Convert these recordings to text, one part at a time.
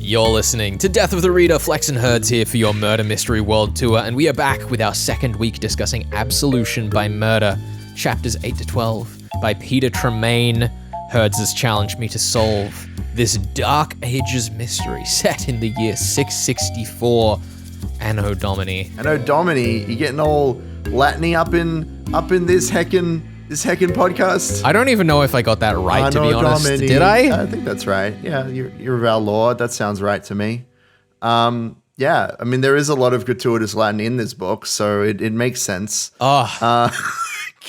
You're listening to Death of the Reader. Flex and Herds here for your Murder Mystery World Tour, and we are back with our second week discussing Absolution by Murder, chapters 8 to 12 by Peter Tremayne. Herds has challenged me to solve this Dark Ages mystery set in the year 664, Anno Domini. Anno Domini, you getting all Latin-y up in this heckin' podcast? I don't even know if I got that right, to be honest. Domini. Did I? I think that's right. Yeah, you're of our Lord. That sounds right to me. Yeah, I mean, there is a lot of gratuitous Latin in this book, so it makes sense.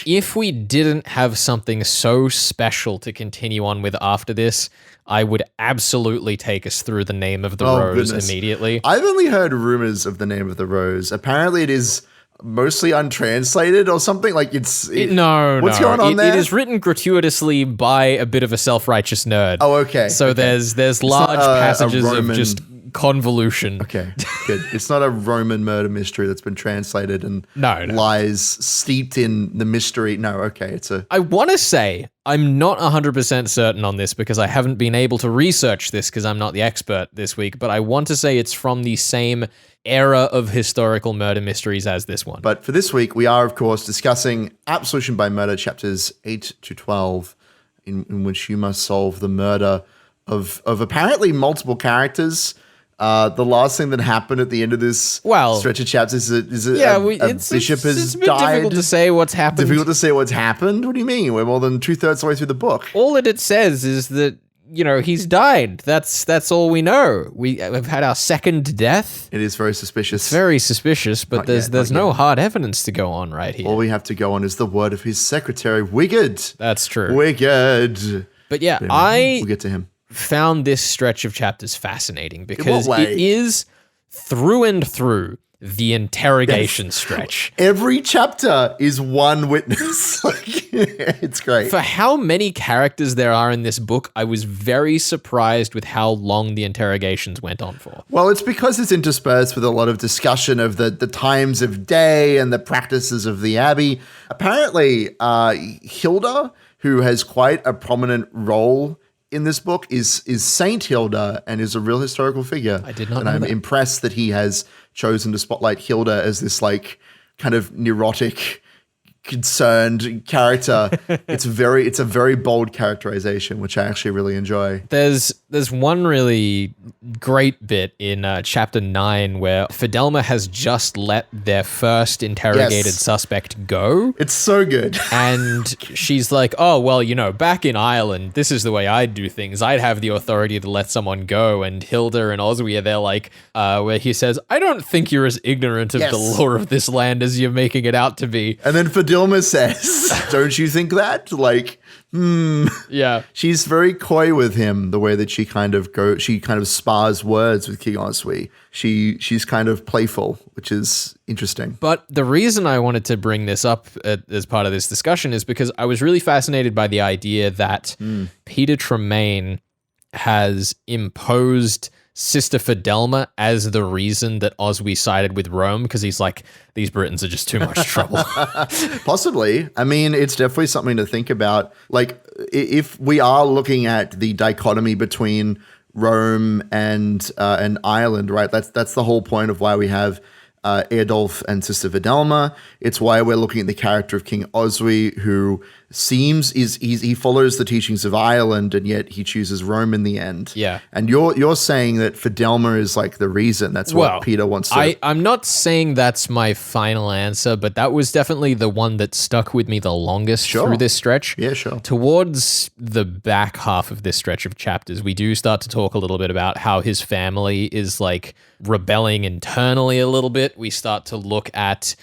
If we didn't have something so special to continue on with after this, I would absolutely take us through the name of the rose immediately. I've only heard rumors of the name of the rose. Apparently it is mostly untranslated or something. Like what's going on there? It is written gratuitously by a bit of a self-righteous nerd. Oh, okay. So there's large passages of just convolution. Okay, good. It's not a Roman murder mystery that's been translated and lies steeped in the mystery. No, okay, I want to say, I'm not 100% certain on this because I haven't been able to research this because I'm not the expert this week, but I want to say it's from the same era of historical murder mysteries as this one. But for this week, we are, of course, discussing Absolution by Murder, chapters 8 to 12, in which you must solve the murder of apparently multiple characters. The last thing that happened at the end of this stretch of chapters is a bishop has died. Difficult to say what's happened. Difficult to say what's happened? What do you mean? We're more than 2/3 of the way through the book. All that it says is that, he's died. That's all we know. We've had our second death. It is very suspicious. It's very suspicious, but there's no hard evidence to go on right here. All we have to go on is the word of his secretary, Wigard. That's true. Wigard. But yeah, we'll get to him. Found this stretch of chapters fascinating because it is through and through the interrogation stretch. Every chapter is one witness. It's great. For how many characters there are in this book, I was very surprised with how long the interrogations went on for. Well, it's because it's interspersed with a lot of discussion of the times of day and the practices of the Abbey. Apparently, Hilda, who has quite a prominent role in this book, is Saint Hilda and is a real historical figure. I did not know that. And I'm that. impressed that he has chosen to spotlight Hilda as this kind of neurotic, concerned character. It's a very bold characterization, which I actually really enjoy. There's one really great bit in chapter 9 where Fidelma has just let their first interrogated suspect go. It's so good. And she's like, oh, well, back in Ireland, this is the way I'd do things. I'd have the authority to let someone go. And Hilda and Oswy are there where he says, I don't think you're as ignorant of the lore of this land as you're making it out to be. And then Fidelma says, don't you think that? Yeah. She's very coy with him, the way that she kind of spars words with King Oswy. She's kind of playful, which is interesting. But the reason I wanted to bring this up as part of this discussion is because I was really fascinated by the idea that Peter Tremayne has imposed Sister Fidelma as the reason that Oswy sided with Rome, because he's like, these Britons are just too much trouble. Possibly. I mean, it's definitely something to think about. If we are looking at the dichotomy between Rome and Ireland, right? That's the whole point of why we have Eadulf and Sister Fidelma. It's why we're looking at the character of King Oswy, who he follows the teachings of Ireland, and yet he chooses Rome in the end. Yeah. And you're saying that Fidelma is the reason. That's what Peter wants to. I'm not saying that's my final answer, but that was definitely the one that stuck with me the longest through this stretch. Yeah, sure. Towards the back half of this stretch of chapters, we do start to talk a little bit about how his family is rebelling internally a little bit. We start to look at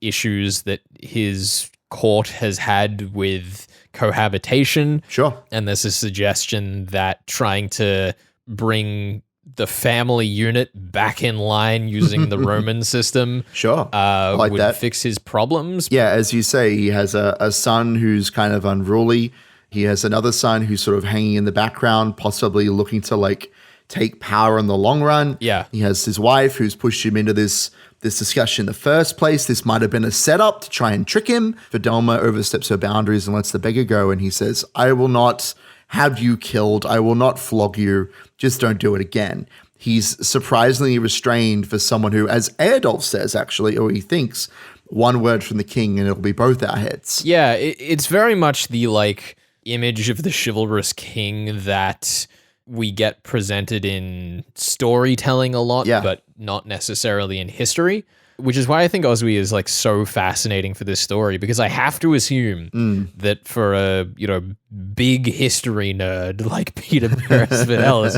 issues that his court has had with cohabitation. Sure. And there's a suggestion that trying to bring the family unit back in line using the Roman system would fix his problems. Yeah, as you say, he has a son who's kind of unruly. He has another son who's sort of hanging in the background, possibly looking to take power in the long run. Yeah. He has his wife who's pushed him into this discussion in the first place. This might have been a setup to try and trick him. Fidelma oversteps her boundaries and lets the beggar go, and he says, I will not have you killed. I will not flog you. Just don't do it again. he's surprisingly restrained for someone who, as Eadulf says, actually, or he thinks, one word from the king and it'll be both our heads. Yeah, it's very much the like image of the chivalrous king that we get presented in storytelling a lot, but not necessarily in history. Which is why I think Oswy is like so fascinating for this story, because I have to assume that for a big history nerd like Peter Fidelma,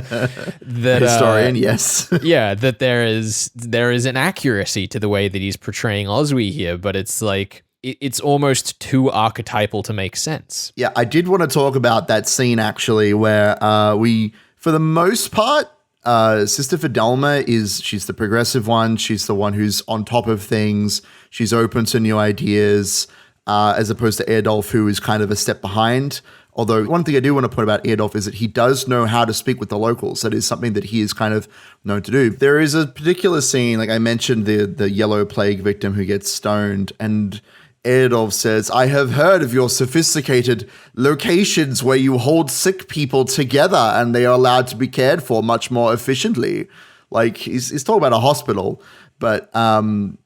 that historian, yes, that there is an accuracy to the way that he's portraying Oswy here, but it's like it's almost too archetypal to make sense. Yeah, I did want to talk about that scene actually, where we, for the most part. Sister Fidelma she's the progressive one. She's the one who's on top of things. She's open to new ideas, as opposed to Eadulf, who is kind of a step behind. Although one thing I do want to point about Eadulf is that he does know how to speak with the locals. That is something that he is kind of known to do. There is a particular scene, like I mentioned, the yellow plague victim who gets stoned, and Eadulf says, "I have heard of your sophisticated locations where you hold sick people together and they are allowed to be cared for much more efficiently." Like he's talking about a hospital, but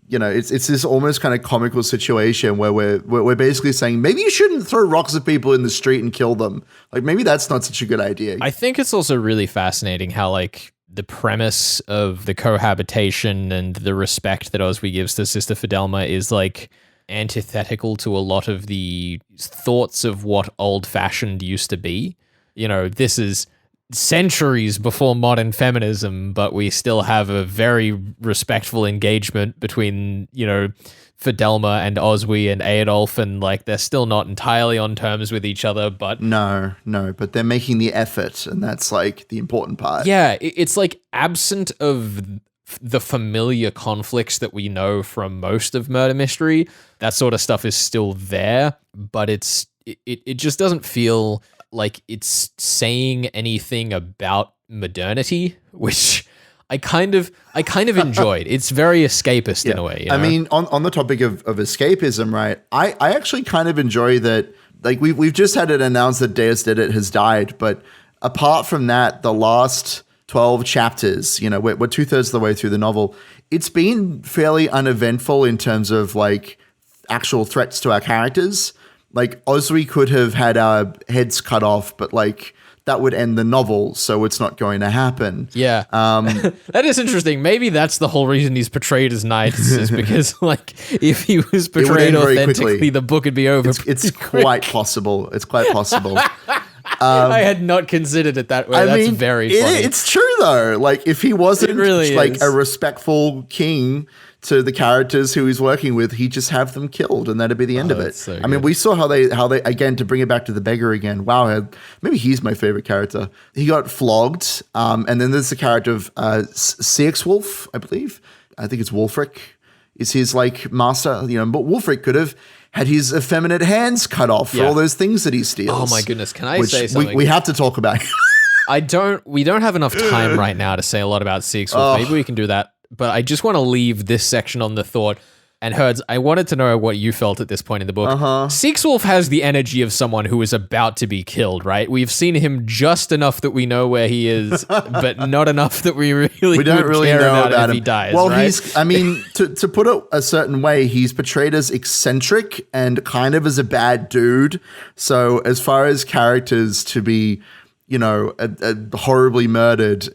it's this almost kind of comical situation where we're basically saying maybe you shouldn't throw rocks at people in the street and kill them. Like maybe that's not such a good idea. I think it's also really fascinating how like the premise of the cohabitation and the respect that Oswy gives to Sister Fidelma is like antithetical to a lot of the thoughts of what old-fashioned used to be. This is centuries before modern feminism, but we still have a very respectful engagement between, Fidelma and Oswy and Eadulf, and like they're still not entirely on terms with each other, but no, but they're making the effort, and that's like the important part. Yeah, it's like absent of the familiar conflicts that we know from most of murder mystery. That sort of stuff is still there, but it just doesn't feel like it's saying anything about modernity, which I kind of enjoyed. It's very escapist in a way. I mean, on the topic of escapism, right? I actually kind of enjoy that. Like we've just had it announced that Deus Dedit has died, but apart from that, the last 12 chapters, we're 2/3 of the way through the novel. It's been fairly uneventful in terms of like actual threats to our characters. Like Oswy could have had our heads cut off, but like that would end the novel, so it's not going to happen. Yeah. That is interesting. Maybe that's the whole reason he's portrayed as knights, is because like if he was portrayed authentically, the book would be over. It's quite possible. It's quite possible. I had not considered it that way. That's very funny. It's true though. Like if he wasn't really like a respectful king to the characters who he's working with, he'd just have them killed and that'd be the end of it. So I mean, we saw how they again, to bring it back to the beggar again. Wow, maybe he's my favorite character. He got flogged, and then there's the character of Wolf, I believe. I think it's Wulfric is his like master. But Wulfric could have had his effeminate hands cut off for all those things that he steals. Oh my goodness! Can I say something? We have to talk about. We don't have enough time right now to say a lot about Wolf. Maybe we can do that. But I just want to leave this section on the thought. And Herds, I wanted to know what you felt at this point in the book. Wolf has the energy of someone who is about to be killed, right? We've seen him just enough that we know where he is, but not enough that we don't really care about him if he dies. Well, right? To put it a certain way, he's portrayed as eccentric and kind of as a bad dude. So as far as characters to be, horribly murdered,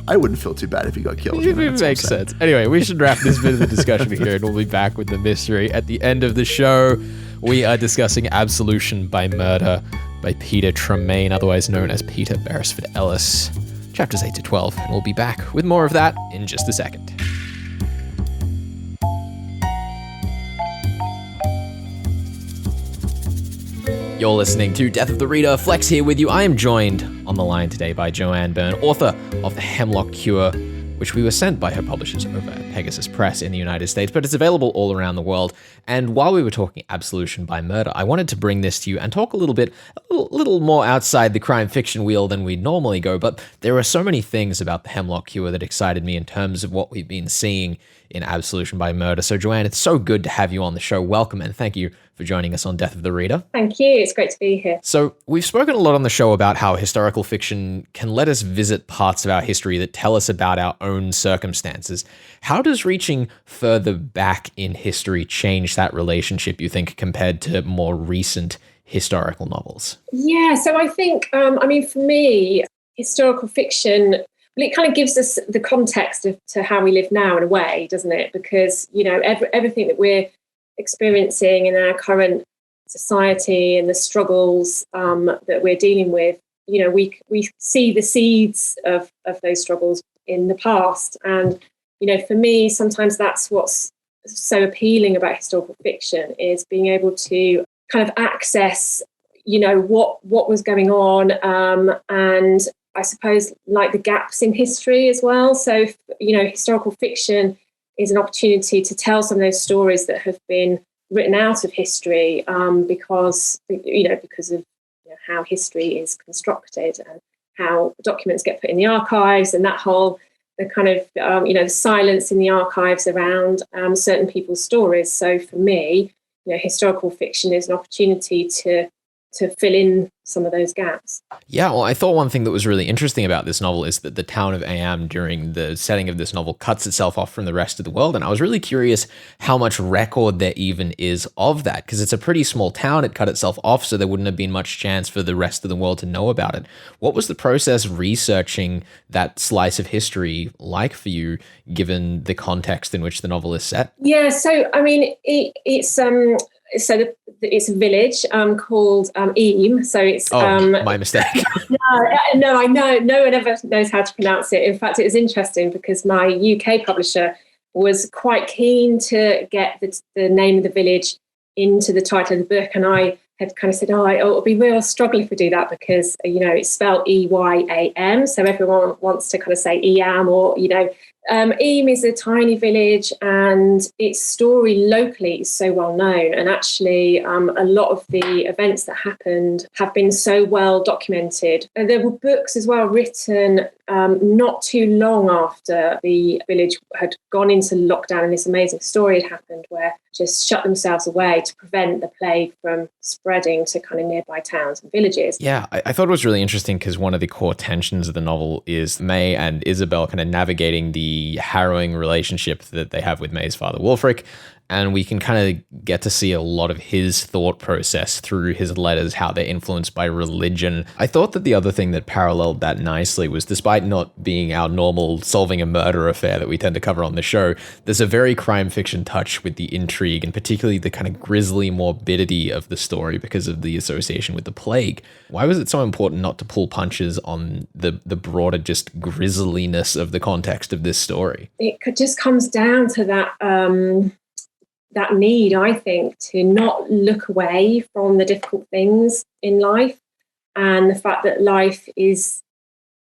I wouldn't feel too bad if he got killed. It makes sense. Anyway, we should wrap this bit of the discussion here, and we'll be back with the mystery at the end of the show. We are discussing Absolution by Murder by Peter Tremayne, otherwise known as Peter Fidelma, chapters 8 to 12, and we'll be back with more of that in just a second. You're listening to Death of the Reader. Flex here with you. I am joined on the line today by Joanne Burn, author of The Hemlock Cure, which we were sent by her publishers over at Pegasus Press in the United States, but it's available all around the world. And while we were talking Absolution by Murder, I wanted to bring this to you and talk a little more outside the crime fiction wheel than we normally go, but there are so many things about The Hemlock Cure that excited me in terms of what we've been seeing in Absolution by Murder. So Joanne, it's so good to have you on the show. Welcome, and thank you for joining us on Death of the Reader. Thank you. It's great to be here. So we've spoken a lot on the show about how historical fiction can let us visit parts of our history that tell us about our own circumstances. How does reaching further back in history change that relationship, you think, compared to more recent historical novels? Yeah, so I think, for me, historical fiction, well, it kind of gives us the context to how we live now in a way, doesn't it? Because, everything that we're experiencing in our current society and the struggles that we're dealing with, we see the seeds of those struggles in the past. And, for me, sometimes that's what's so appealing about historical fiction, is being able to kind of access, what was going on, and I suppose like the gaps in history as well. So, historical fiction is an opportunity to tell some of those stories that have been written out of history because of how history is constructed and how documents get put in the archives, and that whole the kind of the silence in the archives around certain people's stories. So for me, historical fiction is an opportunity to fill in some of those gaps. Yeah, well, I thought one thing that was really interesting about this novel is that the town of Eyam during the setting of this novel cuts itself off from the rest of the world. And I was really curious how much record there even is of that, because it's a pretty small town. It cut itself off, so there wouldn't have been much chance for the rest of the world to know about it. What was the process researching that slice of history like for you, given the context in which the novel is set? Yeah, so I mean, it's a village called Eyam. So it's my mistake. No, I know no one ever knows how to pronounce it. In fact, it was interesting because my UK publisher was quite keen to get the name of the village into the title of the book, and I had kind of said, it'll be real struggle if we do that because it's spelled Eyam, so everyone wants to kind of say Eyam or Eyam is a tiny village, and its story locally is so well known. And actually, a lot of the events that happened have been so well documented. And there were books as well written not too long after the village had gone into lockdown, and this amazing story had happened where just shut themselves away to prevent the plague from spreading to kind of nearby towns and villages. Yeah, I thought it was really interesting because one of the core tensions of the novel is May and Isabel kind of navigating the harrowing relationship that they have with May's father, Wulfric. And we can kind of get to see a lot of his thought process through his letters, how they're influenced by religion. I thought that the other thing that paralleled that nicely was, despite not being our normal solving a murder affair that we tend to cover on the show, there's a very crime fiction touch with the intrigue and particularly the kind of grisly morbidity of the story because of the association with the plague. Why was it so important not to pull punches on the broader just grisliness of the context of this story? It just comes down to that need, I think, to not look away from the difficult things in life and the fact that life is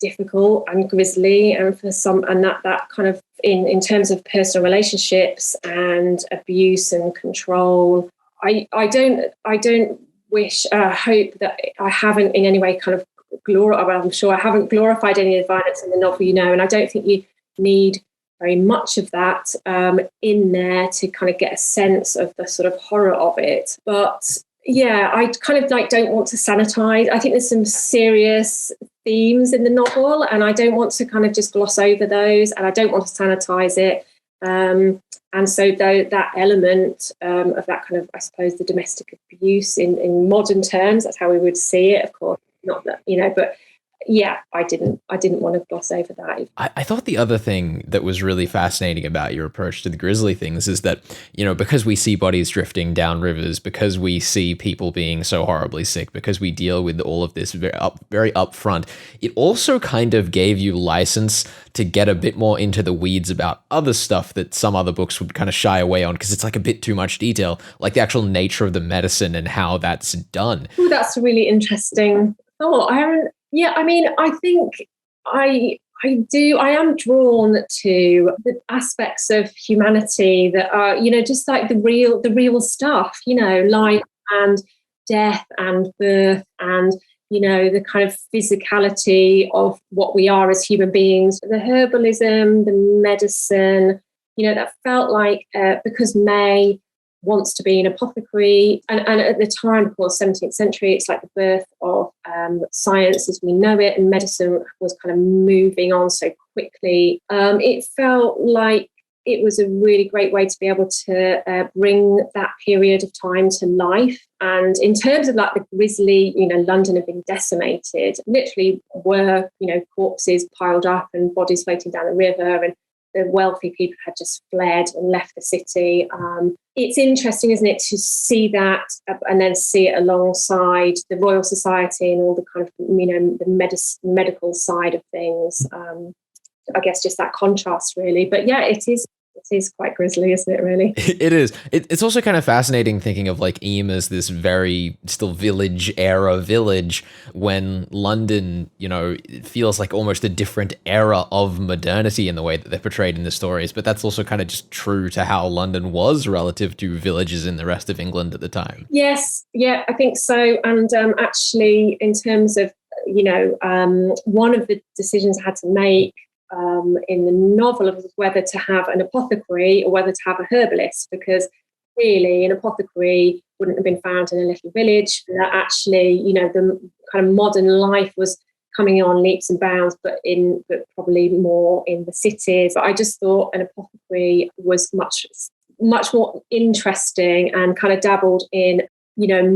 difficult and grisly, and for some, and that kind of in terms of personal relationships and abuse and control. I don't wish, hope that I haven't in any way kind of I'm sure I haven't glorified any of the violence in the novel, and I don't think you need very much of that in there to kind of get a sense of the sort of horror of it. But yeah, I kind of don't want to sanitize. I think there's some serious themes in the novel, and I don't want to kind of just gloss over those, and I don't want to sanitize it. And so that element of that kind of, I suppose, the domestic abuse in modern terms, that's how we would see it, of course, not that, but yeah, I didn't want to gloss over that. I thought the other thing that was really fascinating about your approach to the grisly things is that, because we see bodies drifting down rivers, because we see people being so horribly sick, because we deal with all of this very upfront, it also kind of gave you license to get a bit more into the weeds about other stuff that some other books would kind of shy away on because it's like a bit too much detail, like the actual nature of the medicine and how that's done. Oh, that's a really interesting thought. Yeah, I mean, I think I am drawn to the aspects of humanity that are, just like the real stuff, life and death and birth and, the kind of physicality of what we are as human beings, the herbalism, the medicine, that felt like because May wants to be an apothecary, and at the time, of course, 17th century, it's like the birth of science as we know it, and medicine was kind of moving on so quickly. It felt like it was a really great way to be able to bring that period of time to life. And in terms of like the grisly, London had been decimated, literally were, corpses piled up and bodies floating down the river, and the wealthy people had just fled and left the city. It's interesting, isn't it, to see that and then see it alongside the Royal Society and all the kind of, the medical side of things. I guess just that contrast, really. But yeah, it is quite grisly, isn't it, really? It is. It's also kind of fascinating thinking of like Eyam as this very still village era village, when London, it feels like almost a different era of modernity in the way that they're portrayed in the stories. But that's also kind of just true to how London was relative to villages in the rest of England at the time. Yes, yeah, I think so. And actually, in terms of, one of the decisions I had to make in the novel was whether to have an apothecary or whether to have a herbalist, because really an apothecary wouldn't have been found in a little village. That actually, the kind of modern life was coming on leaps and bounds, but probably more in the cities. But I just thought an apothecary was much more interesting and kind of dabbled in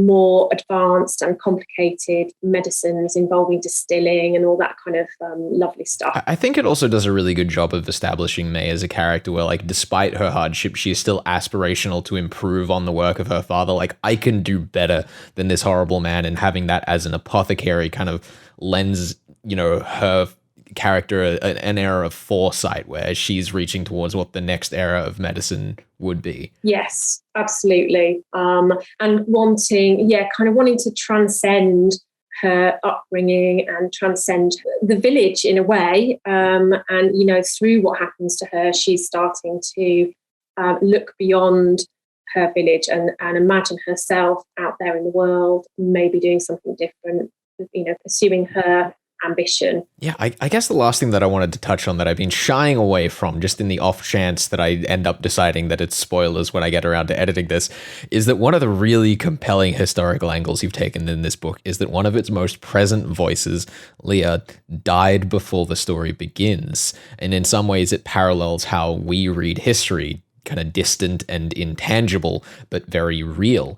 more advanced and complicated medicines involving distilling and all that kind of lovely stuff. I think it also does a really good job of establishing May as a character where, like, despite her hardship, she is still aspirational to improve on the work of her father. Like, I can do better than this horrible man, and having that as an apothecary kind of lends, her character an era of foresight where she's reaching towards what the next era of medicine would be. Yes, absolutely. And wanting to transcend her upbringing and transcend the village in a way. And, through what happens to her, she's starting to look beyond her village and imagine herself out there in the world, maybe doing something different, pursuing her ambition. Yeah, I guess the last thing that I wanted to touch on that I've been shying away from, just in the off chance that I end up deciding that it's spoilers when I get around to editing this, is that one of the really compelling historical angles you've taken in this book is that one of its most present voices, Leah, died before the story begins. And in some ways it parallels how we read history, kind of distant and intangible, but very real.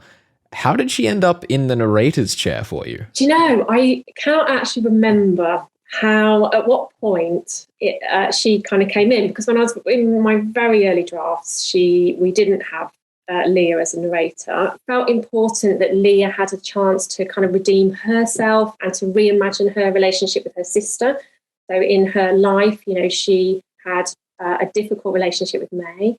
How did she end up in the narrator's chair for you? Do you know, I can't actually remember at what point she kind of came in, because when I was in my very early drafts, we didn't have Leah as a narrator. It felt important that Leah had a chance to kind of redeem herself and to reimagine her relationship with her sister. So in her life, she had a difficult relationship with May.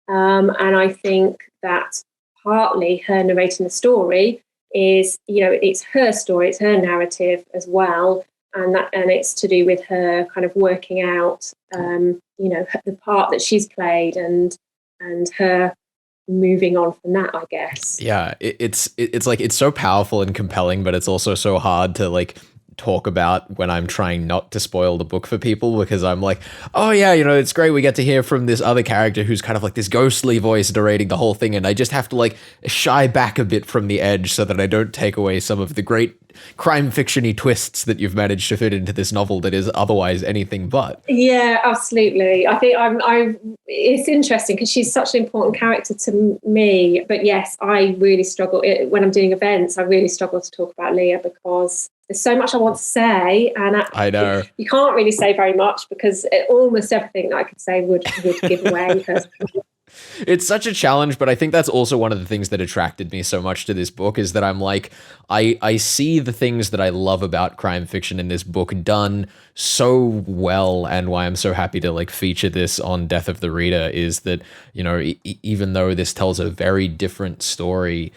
And I think that partly her narrating the story is, it's her story, it's her narrative as well, and it's to do with her kind of working out, the part that she's played and her moving on from that, I guess. Yeah, it's like it's so powerful and compelling, but it's also so hard to like talk about when I'm trying not to spoil the book for people, because I'm like, oh yeah, it's great, we get to hear from this other character who's kind of like this ghostly voice narrating the whole thing, and I just have to like shy back a bit from the edge so that I don't take away some of the great crime fiction-y twists that you've managed to fit into this novel that is otherwise anything but. Yeah, absolutely. I think it's interesting because she's such an important character to me, but yes, I really struggle when I'm doing events. I really struggle to talk about Leah because there's so much I want to say, and I know you can't really say very much because almost everything that I could say would give away her. It's such a challenge, but I think that's also one of the things that attracted me so much to this book, is that I'm like, I see the things that I love about crime fiction in this book done so well, and why I'm so happy to like feature this on Death of the Reader is that, even though this tells a very different story,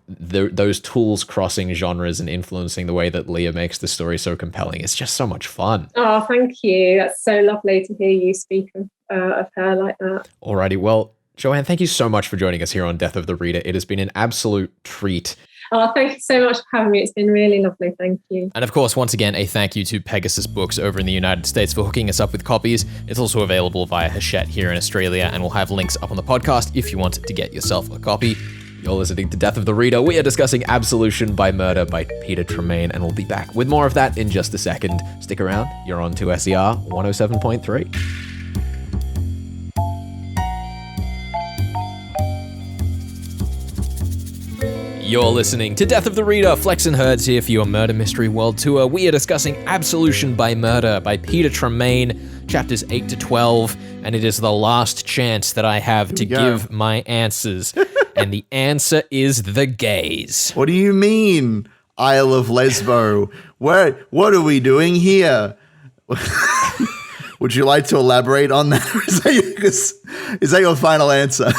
those tools crossing genres and influencing the way that Leah makes the story so compelling, it's just so much fun. Oh, thank you. That's so lovely to hear you speak of her like that. Alrighty, well, Joanne, thank you so much for joining us here on Death of the Reader. It has been an absolute treat. Oh, thank you so much for having me. It's been really lovely. Thank you. And of course, once again, a thank you to Pegasus Books over in the United States for hooking us up with copies. It's also available via Hachette here in Australia, and we'll have links up on the podcast if you want to get yourself a copy. You're listening to Death of the Reader. We are discussing Absolution by Murder by Peter Tremayne, and we'll be back with more of that in just a second. Stick around. You're on to SER 107.3. You're listening to Death of the Reader. Flex and Herds here for your Murder Mystery World Tour. We are discussing Absolution by Murder by Peter Tremayne, chapters 8 to 12, and it is the last chance that I have to give my answers. And the answer is the gays. What do you mean, Isle of Lesbo? What are we doing here? Would you like to elaborate on that? Is that your final answer?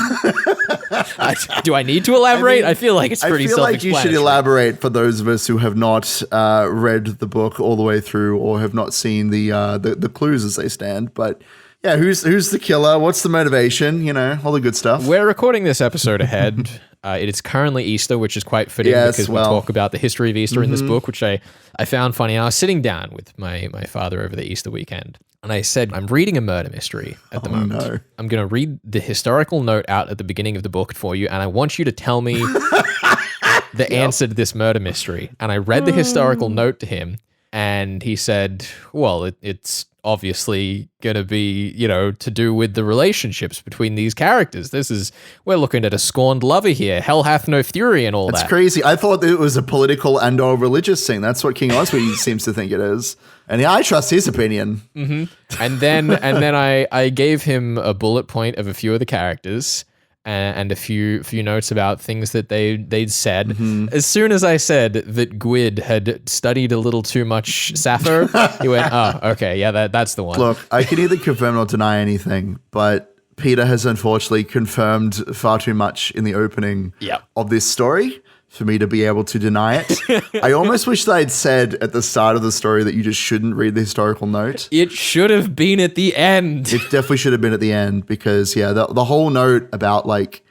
Do I need to elaborate? I feel like it's pretty self-explanatory. I feel like you should elaborate for those of us who have not read the book all the way through or have not seen the clues as they stand. But yeah, who's the killer? What's the motivation? You know, all the good stuff. We're recording this episode ahead. It is currently Easter, which is quite fitting because we talk about the history of Easter in this book, which I found funny. I was sitting down with my father over the Easter weekend, and I said, I'm reading a murder mystery at the moment. No. I'm going to read the historical note out at the beginning of the book for you, and I want you to tell me the answer to this murder mystery. And I read the historical note to him, and he said, well, it's obviously going to be, to do with the relationships between these characters. We're looking at a scorned lover here. Hell hath no fury and all that. That's crazy. I thought it was a political and or religious thing. That's what King Oswy seems to think it is. And I trust his opinion. Mm-hmm. And then I gave him a bullet point of a few of the characters and a few notes about things that they'd said. Mm-hmm. As soon as I said that Gwyd had studied a little too much Sappho, he went, oh, okay, yeah, that's the one. Look, I can either confirm or deny anything, but Peter has unfortunately confirmed far too much in the opening of this story for me to be able to deny it. I almost wish that I'd said at the start of the story that you just shouldn't read the historical note. It should have been at the end. It definitely should have been at the end because, the whole note about like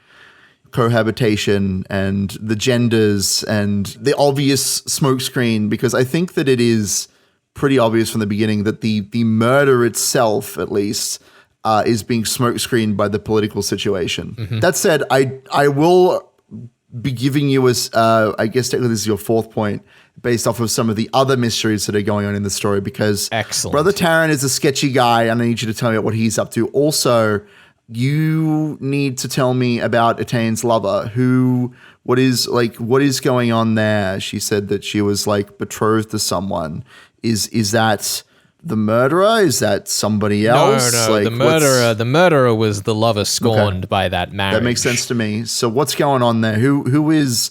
cohabitation and the genders and the obvious smokescreen, because I think that it is pretty obvious from the beginning that the murder itself, at least, is being smokescreened by the political situation. Mm-hmm. That said, I will be giving you I guess technically this is your fourth point based off of some of the other mysteries that are going on in the story because Excellent. Brother Taran is a sketchy guy and I need you to tell me what he's up to. Also, you need to tell me about Etain's lover what is going on there. She said that she was like betrothed to someone. Is that the murderer? Is that somebody else? No. Like, the murderer was the lover scorned by that marriage. That makes sense to me. So what's going on there? Who is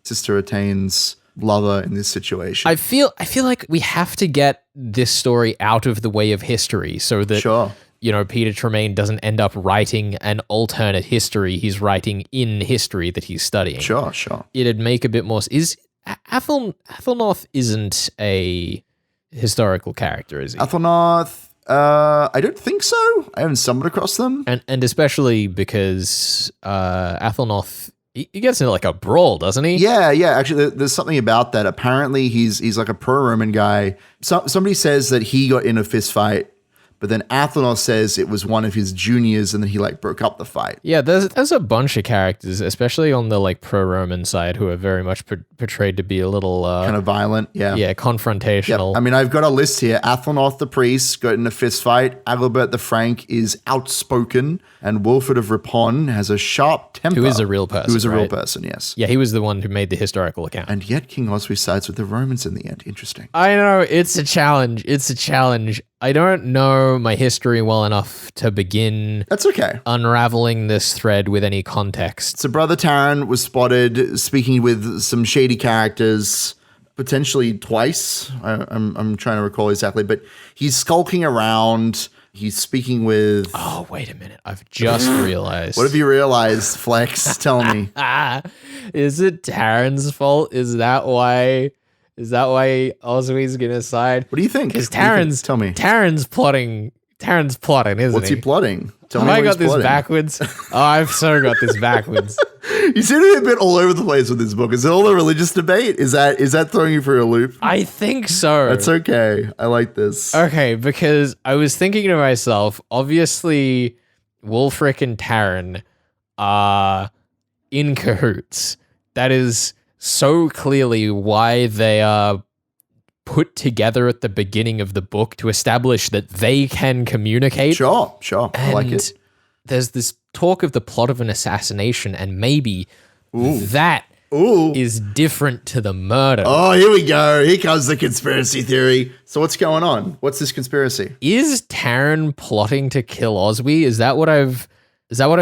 Sister Etain's lover in this situation? I feel like we have to get this story out of the way of history so that Peter Tremayne doesn't end up writing an alternate history. He's writing in history that he's studying. Sure. It'd make a bit more. Is Athelnoth isn't a historical character, is he? Athelnoth, I don't think so. I haven't stumbled across them. And especially because Athelnoth, he gets into like a brawl, doesn't he? Yeah. Actually, there's something about that. Apparently, he's like a pro-Roman guy. Somebody says that he got in a fist fight, but then Athelnoth says it was one of his juniors and then he like broke up the fight. Yeah, there's a bunch of characters, especially on the like pro-Roman side, who are very much portrayed to be a little kind of violent. Yeah, confrontational. Yep. I mean, I've got a list here. Athelnoth the priest got in a fist fight. Agilbert the Frank is outspoken, and Wilfred of Ripon has a sharp temper. Who is a real person. Real person, yes. Yeah, he was the one who made the historical account. And yet King Oswy sides with the Romans in the end. Interesting. I know, it's a challenge. I don't know my history well enough to begin unraveling this thread with any context. So Brother Taran was spotted speaking with some shady characters, potentially twice. I'm trying to recall exactly, but he's skulking around. He's speaking with... Oh, wait a minute. I've just realized. What have you realized, Flex? Tell me. Is it Taran's fault? Is that why Oswy's gonna side? What do you think? Because tell me. Taran's plotting, isn't he? What's he plotting? Tell me I what got he's this plotting. backwards? Oh, I've so got this backwards. You seem to be a bit all over the place with this book. Is it all a religious debate? Is that throwing you for a loop? I think so. That's okay. I like this. Okay, because I was thinking to myself, obviously, Wulfric and Taran are in cahoots. That is so clearly why they are put together at the beginning of the book to establish that they can communicate. Sure. I like it. There's this talk of the plot of an assassination, and maybe that is different to the murder. Oh, here we go. Here comes the conspiracy theory. So what's going on? What's this conspiracy? Is Taran plotting to kill Oswy? Is that what I've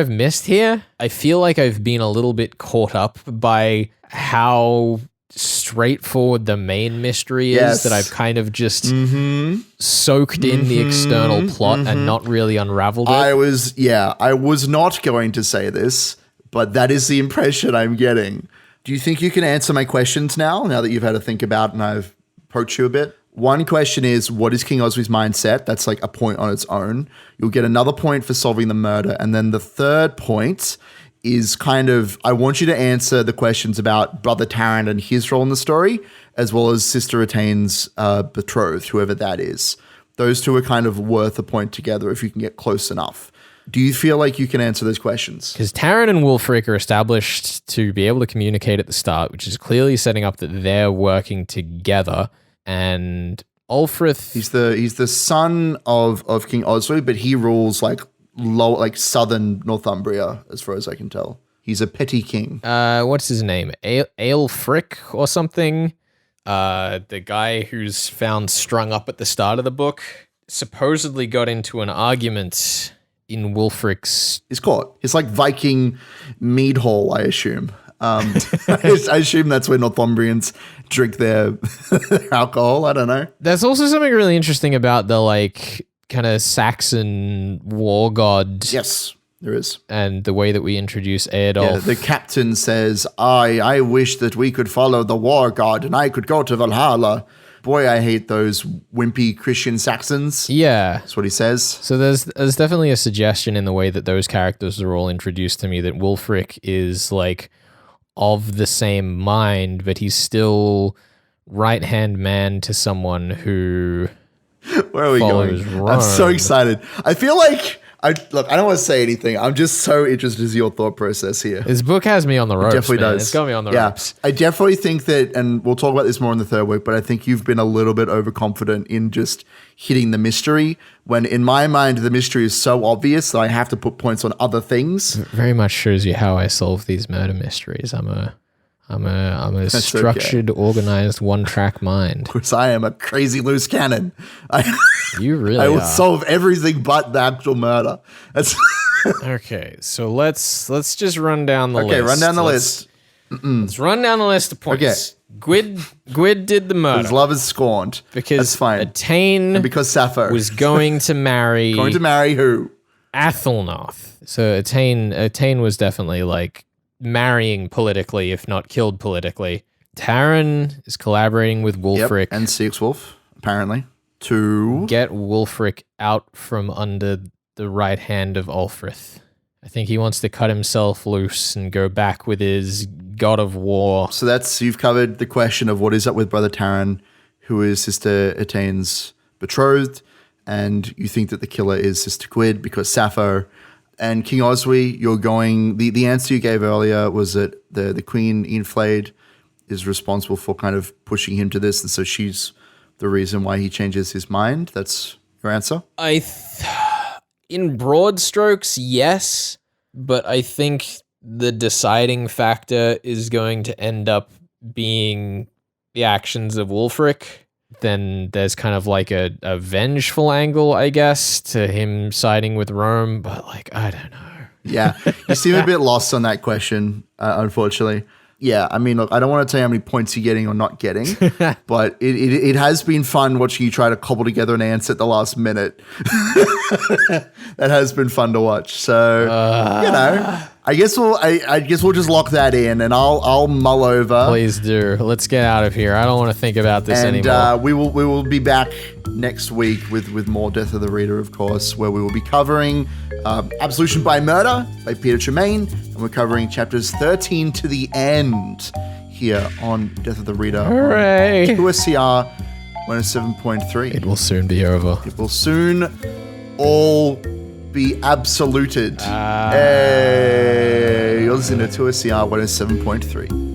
missed here? I feel like I've been a little bit caught up by how straightforward the main mystery is, that I've kind of just soaked in the external plot and not really unraveled it. I was not going to say this, but that is the impression I'm getting. Do you think you can answer my questions now that you've had to think about and I've approached you a bit? One question is, what is King Oswy's mindset? That's like a point on its own. You'll get another point for solving the murder. And then the third point is kind of, I want you to answer the questions about Brother Taran and his role in the story, as well as Sister Etaine's betrothed, whoever that is. Those two are kind of worth a point together if you can get close enough. Do you feel like you can answer those questions? Because Taran and Wulfric are established to be able to communicate at the start, which is clearly setting up that they're working together. And Ulfrith, he's the son of King Oswy, but he rules like southern Northumbria, as far as I can tell. He's a petty king. What's his name? Aelfric or something? The guy who's found strung up at the start of the book supposedly got into an argument in Wulfric's... He's caught. It's like Viking mead hall, I assume. I assume that's where Northumbrians drink their alcohol. I don't know. There's also something really interesting about the like kind of Saxon war god. Yes, there is. And the way that we introduce Eadulf. Yeah, the captain says, I wish that we could follow the war god and I could go to Valhalla. Boy, I hate those wimpy Christian Saxons. Yeah. That's what he says. So there's definitely a suggestion in the way that those characters are all introduced to me that Wulfric is like of the same mind, but he's still right-hand man to someone who Where are we going? Rome. I'm so excited. I feel like I don't want to say anything. I'm just so interested to see your thought process here. This book has me on the ropes. It definitely man. does. It's got me on the ropes. I definitely think that, and we'll talk about this more in the third week, but I think you've been a little bit overconfident in just hitting the mystery, when in my mind the mystery is so obvious that I have to put points on other things. It very much shows you how I solve these murder mysteries. I'm a structured, organized, one-track mind. Because I am a crazy loose cannon. You really I will are. solve everything but the actual murder. That's Okay, so let's just run down the list. Okay, run down the list. Let's run down the list of points. Okay. Gwyd did the murder. His love is scorned. Because that's fine. Etain and because Sappho was going to marry who? Athelnoth. So Etain was definitely like marrying politically, if not killed politically. Taran is collaborating with Wulfric. And Seaxwolf, apparently. To get Wulfric out from under the right hand of Ulfrith. I think he wants to cut himself loose and go back with his god of war. So you've covered the question of what is up with Brother Taran, who is Sister Etaine's betrothed, and you think that the killer is Sister Gwyd because Sappho. And King Oswy, you're going... The answer you gave earlier was that the Queen Eanfled is responsible for kind of pushing him to this, and so she's the reason why he changes his mind. That's your answer? In broad strokes, yes, but I think the deciding factor is going to end up being the actions of Wulfric. Then there's kind of like a vengeful angle, I guess, to him siding with Rome, but like, I don't know. Yeah, you seem a bit lost on that question, unfortunately. Yeah, I mean, look, I don't want to tell you how many points you're getting or not getting, but it has been fun watching you try to cobble together an answer at the last minute. That has been fun to watch. So, I guess we'll just lock that in, and I'll mull over. Please do. Let's get out of here. I don't want to think about this anymore. And we will be back next week with more Death of the Reader, of course, where we will be covering Absolution by Murder by Peter Tremayne, and we're covering chapters 13 to the end here on Death of the Reader. Hooray! On 2SCR 107.3. It will soon be over. It will soon all be absoluted. Hey, you're listening to 2SCR 107.3.